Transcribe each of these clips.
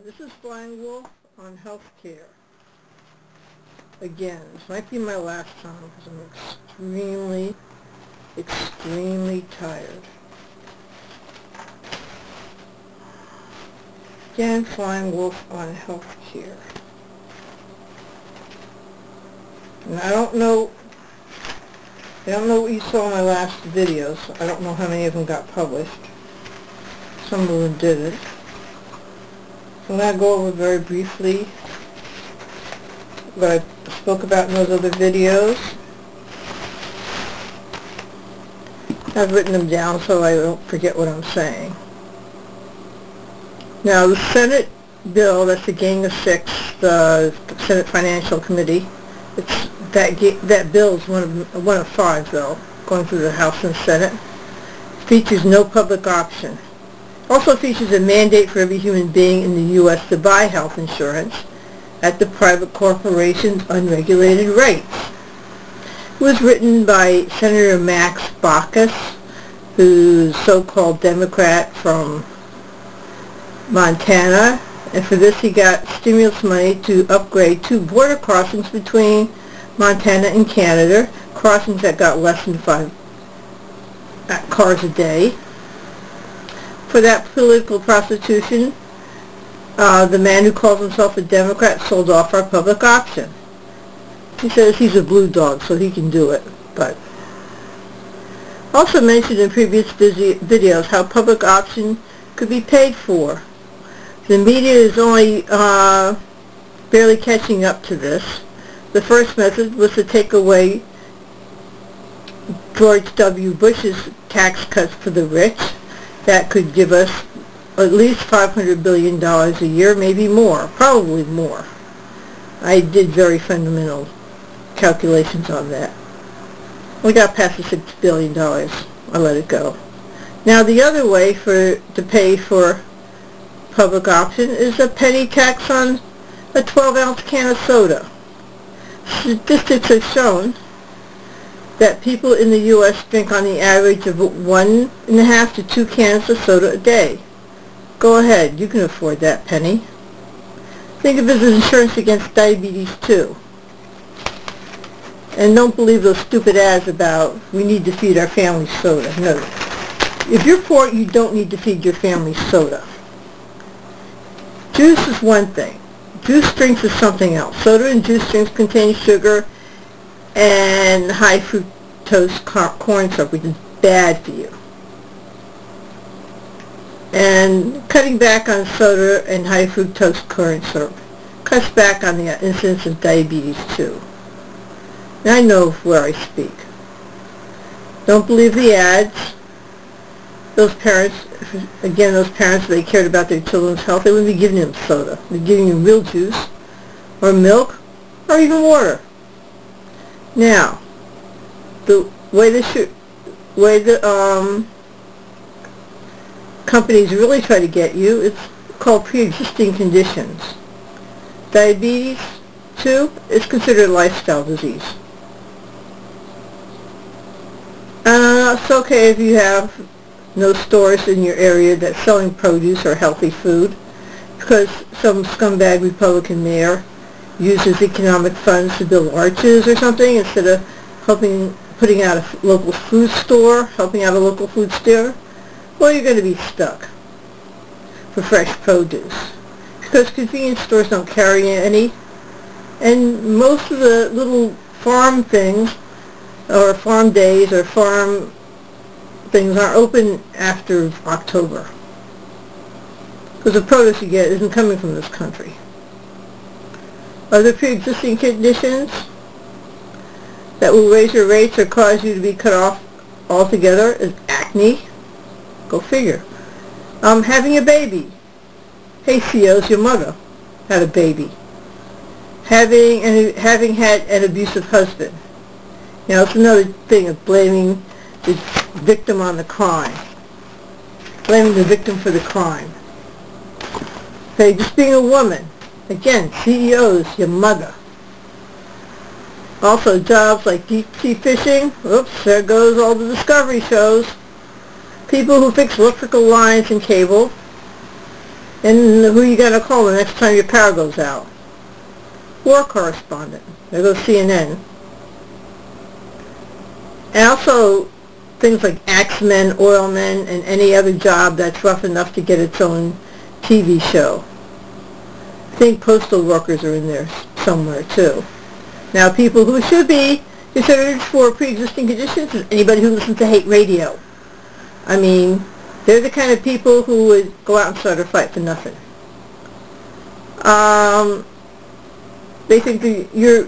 This is Flyingwolf on healthcare. Again, this might be my last time because I'm extremely tired. Again, Flyingwolf on healthcare. And I don't know what you saw in my last videos. I don't know how many of them got published. Some of them didn't. So I'm going to go over very briefly what I spoke about in those other videos. I've written them down so I don't forget what I'm saying. Now, the Senate bill, that's the Gang of Six, the Senate Financial Committee, that bill is one of five, though, going through the House and Senate. Features no public option. Also features a mandate for every human being in the U.S. to buy health insurance at the private corporation's unregulated rates. It was written by Senator Max Baucus, who's a so-called Democrat from Montana, and for this he got stimulus money to upgrade two border crossings between Montana and Canada, crossings that got less than 5 cars a day. For that political prostitution, the man who calls himself a Democrat sold off our public option. He says he's a blue dog, so he can do it. But also mentioned in previous videos how public option could be paid for. The media is only barely catching up to this. The first method was to take away George W. Bush's tax cuts for the rich. That could give us at least $500 billion a year, maybe more, probably more. I did very fundamental calculations on that. We got past the $6 billion. I let it go. Now the other way to pay for public option is a penny tax on a 12-ounce can of soda. Statistics have shown that people in the U.S. drink on the average of 1.5 to 2 cans of soda a day. Go ahead, you can afford that penny. Think of it as insurance against diabetes too. And don't believe those stupid ads about we need to feed our family soda. No. If you're poor, you don't need to feed your family soda. Juice is one thing. Juice drinks is something else. Soda and juice drinks contain sugar and high fructose corn syrup, which is bad for you. And cutting back on soda and high fructose corn syrup cuts back on the incidence of diabetes too. Now I know where I speak. Don't believe the ads. Those parents, if they cared about their children's health, they wouldn't be giving them soda. They're giving them real juice, or milk, or even water. Now, the way the companies really try to get you, it's called preexisting conditions. Diabetes, too, is considered a lifestyle disease. It's okay if you have no stores in your area that's selling produce or healthy food, because some scumbag Republican mayor uses economic funds to build arches or something instead of putting out a local food store, helping out a local food store. Well, you're going to be stuck for fresh produce because convenience stores don't carry any, and most of the little farm things or farm days or farm things aren't open after October because the produce you get isn't coming from this country. Other pre-existing conditions that will raise your rates or cause you to be cut off altogether is acne. Go figure. Having a baby. Hey, CEOs, your mother had a baby. Having had an abusive husband. Now, it's another thing of blaming the victim on the crime. Blaming the victim for the crime. Okay, just being a woman. Again, CEOs, your mother. Also, jobs like deep sea fishing. Oops, there goes all the Discovery shows. People who fix electrical lines and cable. And who you got to call the next time your power goes out? War correspondent. There goes CNN. And also things like axemen, oilmen, and any other job that's rough enough to get its own TV show. I think postal workers are in there somewhere too. Now, people who should be considered for pre-existing conditions is anybody who listens to hate radio. I mean, they're the kind of people who would go out and start a fight for nothing. They think that you're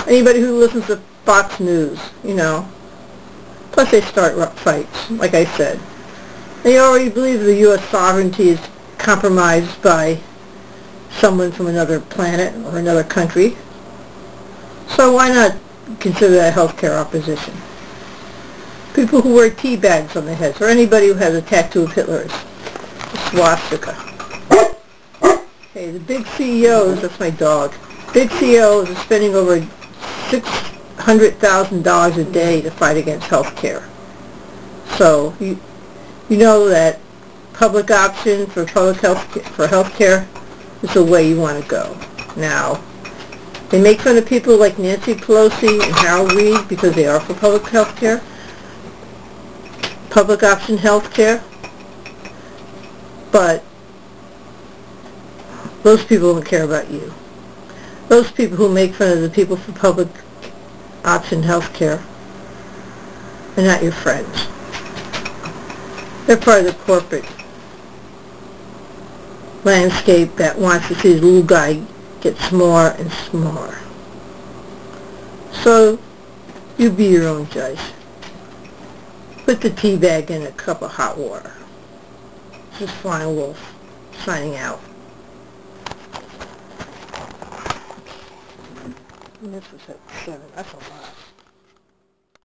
anybody who listens to Fox News, you know. Plus they start fights, like I said. They already believe the U.S. sovereignty is compromised by someone from another planet or another country. So why not consider that healthcare opposition? People who wear tea bags on their heads, or anybody who has a tattoo of Hitler's, a swastika. Okay, the big CEOs, that's my dog, big CEOs are spending over $600,000 a day to fight against healthcare. So you know that public option for healthcare is the way you want to go. Now, they make fun of people like Nancy Pelosi and Harold Reid because they are for public health care, public option health care, but those people don't care about you. Those people who make fun of the people for public option health care are not your friends. They're part of the corporate landscape that wants to see the little guy get smaller and smaller. So, you be your own judge. Put the tea bag in a cup of hot water. This is Flyingwolf, signing out. And this was at 7. That's a lot.